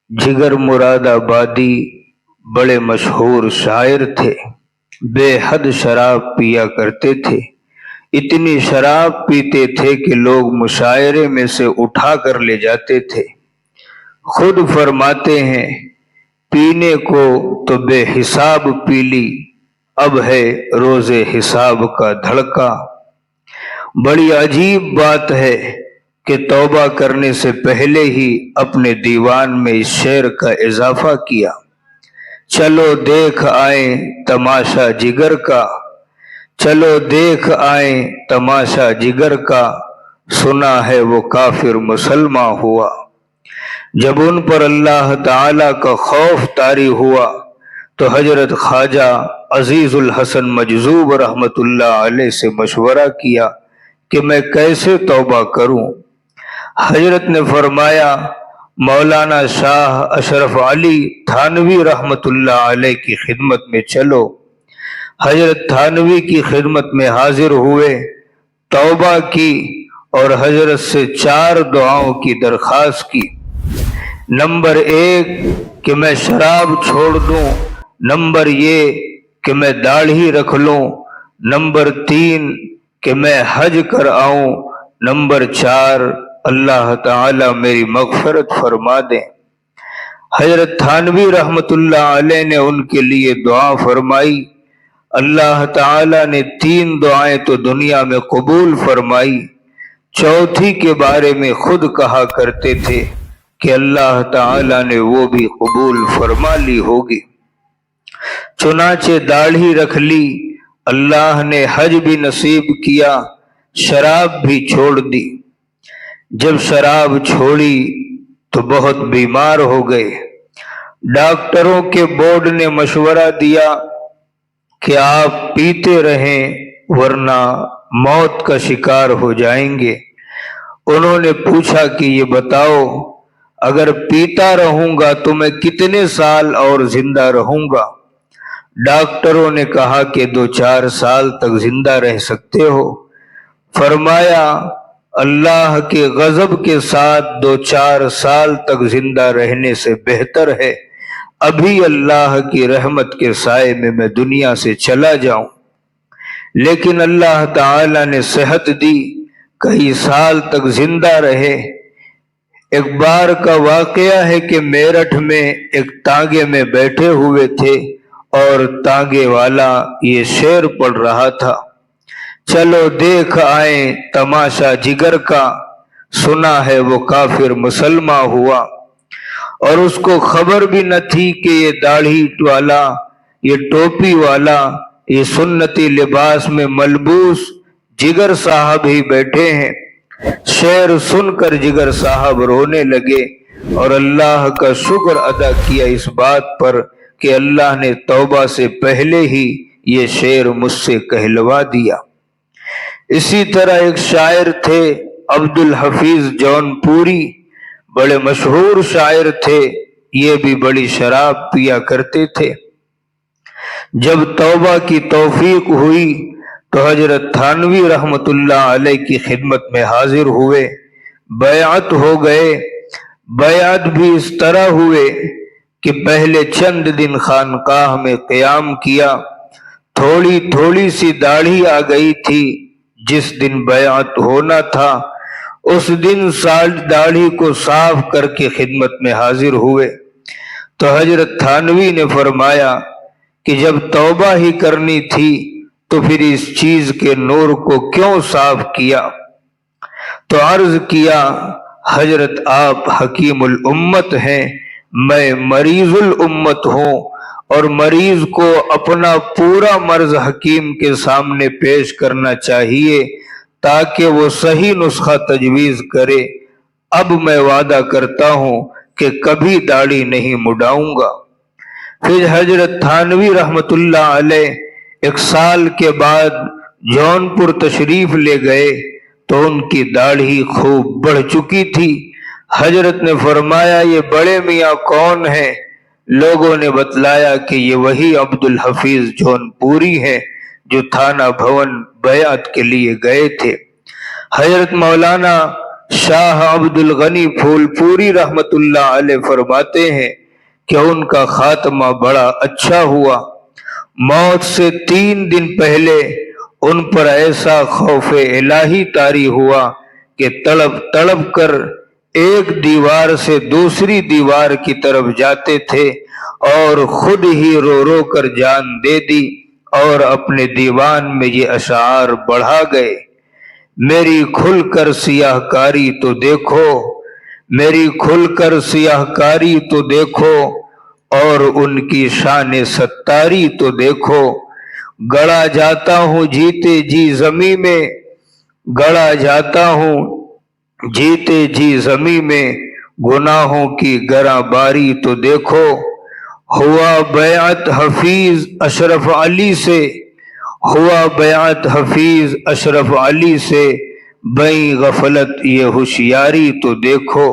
जिगर मुराद आबादी बड़े मशहूर शायर थे। बेहद शराब पिया करते थे। इतनी शराब पीते थे कि लोग मुशायरे में से उठा कर ले जाते थे। खुद फरमाते हैं, पीने को तो बेहिसाब पी ली, अब है रोजे हिसाब का धड़का। बड़ी अजीब बात है कि तौबा करने से पहले ही अपने दीवान में इस शेर का इजाफा किया। चलो देख आए तमाशा जिगर का, चलो देख आए तमाशा जिगर का, सुना है वो काफिर मुसलमान हुआ। जब उन पर अल्लाह ताला का खौफ तारी हुआ तो हजरत ख्वाजा अजीजुल हसन मजजूब रहमतुल्लाह अलैह से मशवरा किया कि मैं कैसे तौबा करूं। हजरत ने फरमाया, मौलाना शाह अशरफ अली थानवी रहमतुल्लाह अलैह की खिदमत में चलो। हजरत थानवी की खिदमत में हाजिर हुए, तौबा की और हजरत से 4 दुआओं की दरख्वास्त की। नंबर 1 कि मैं शराब छोड़ दूं, नंबर ये कि मैं दाढ़ी रख लूं, नंबर 3 कि मैं हज कर आऊं, नंबर 4 अल्लाह ताला मेरी मगफरत फरमा दे। हजरत थानवी रहमतुल्लाह अलैह ने उनके लिए दुआ फरमाई। अल्लाह ताला ने 3 दुआएं तो दुनिया में कबूल फरमाई, चौथी के बारे में खुद कहा करते थे कि अल्लाह ताला ने वो भी कबूल फरमा ली होगी। चुनाचे दाढ़ी रख ली, अल्लाह ने हज भी नसीब किया, शराब भी छोड़ दी। जब शराब छोड़ी तो बहुत बीमार हो गए। डॉक्टरों के बोर्ड ने मशवरा दिया कि आप पीते रहें वरना मौत का शिकार हो जाएंगे। उन्होंने पूछा कि ये बताओ, अगर पीता रहूंगा तो मैं कितने साल और जिंदा रहूंगा? डॉक्टरों ने कहा कि 2-4 साल तक जिंदा रह सकते हो। फरमाया, अल्लाह के गजब के साथ 2-4 साल तक जिंदा रहने से बेहतर है अभी अल्लाह की रहमत के साए में मैं दुनिया से चला जाऊं। लेकिन अल्लाह ताला ने सेहत दी, कई साल तक जिंदा रहे। एक बार का वाकया है कि मेरठ में एक तांगे में बैठे हुए थे और तांगे वाला ये शेर पढ़ रहा था, चलो देख आए तमाशा जिगर का, सुना है वो काफिर मुसलमान हुआ। और उसको खबर भी न थी कि ये दाढ़ी वाला, ये टोपी वाला, ये सुन्नती लिबास में मलबूस जिगर साहब ही बैठे हैं। शेर सुनकर जिगर साहब रोने लगे और अल्लाह का शुक्र अदा किया इस बात पर कि अल्लाह ने तौबा से पहले ही ये शेर मुझसे कहलवा दिया। इसी तरह एक शायर थे अब्दुल हफीज जौनपुरी, बड़े मशहूर शायर थे। ये भी बड़ी शराब पिया करते थे। जब तौबा की तौफीक हुई तो हजरत थानवी रहमतुल्लाह अलैह की खिदमत में हाजिर हुए, बैअत हो गए। बैअत भी इस तरह हुए कि पहले चंद दिन खानकाह में क़याम किया। थोड़ी थोड़ी सी दाढ़ी आ गई थी। जिस दिन बैअत होना था उस दिन दाढ़ी को साफ करके खिदमत में हाजिर हुए तो हजरत थानवी ने फरमाया कि जब तौबा ही करनी थी तो फिर इस चीज के नूर को क्यों साफ किया? तो अर्ज किया, हजरत आप हकीमुल उम्मत हैं, मैं मरीजुल उम्मत हूं और मरीज को अपना पूरा मर्ज हकीम के सामने पेश करना चाहिए ताकि वो सही नुस्खा तजवीज करे। अब मैं वादा करता हूं कि कभी दाढ़ी नहीं मुड़ाऊंगा। फिर हजरत थानवी रहमतुल्लाह अलैह 1 साल के बाद जौनपुर तशरीफ ले गए तो उनकी दाढ़ी खूब बढ़ चुकी थी। हजरत ने फरमाया, ये बड़े मियाँ कौन है? लोगों ने बतलाया कि ये वही अब्दुल हफीज जौनपुरी है जो थाना भवन बैअत के लिए गए थे। हजरत मौलाना شاہ عبد الغنی پھول پوری رحمت اللہ علیہ فرماتے ہیں کہ ان کا خاتمہ بڑا اچھا ہوا۔ موت سے 3 دن پہلے ان پر ایسا خوف الہی طاری ہوا کہ تڑپ تڑپ کر ایک دیوار سے دوسری دیوار کی طرف جاتے تھے اور خود ہی رو رو کر جان دے دی اور اپنے دیوان میں یہ اشعار بڑھا گئے: میری کھل کر سیاہ کاری تو دیکھو، میری کھل کر سیاہ کاری تو دیکھو، اور ان کی شان ستاری تو دیکھو۔ گڑا جاتا ہوں جیتے جی زمیں میں، گڑا جاتا ہوں جیتے جی زمیں میں، گناہوں کی گراں باری تو دیکھو۔ ہوا بیعت حفیظ اشرف علی سے، ہوا بیعت حفیظ اشرف علی سے، بیں غفلت یہ ہوشیاری تو دیکھو۔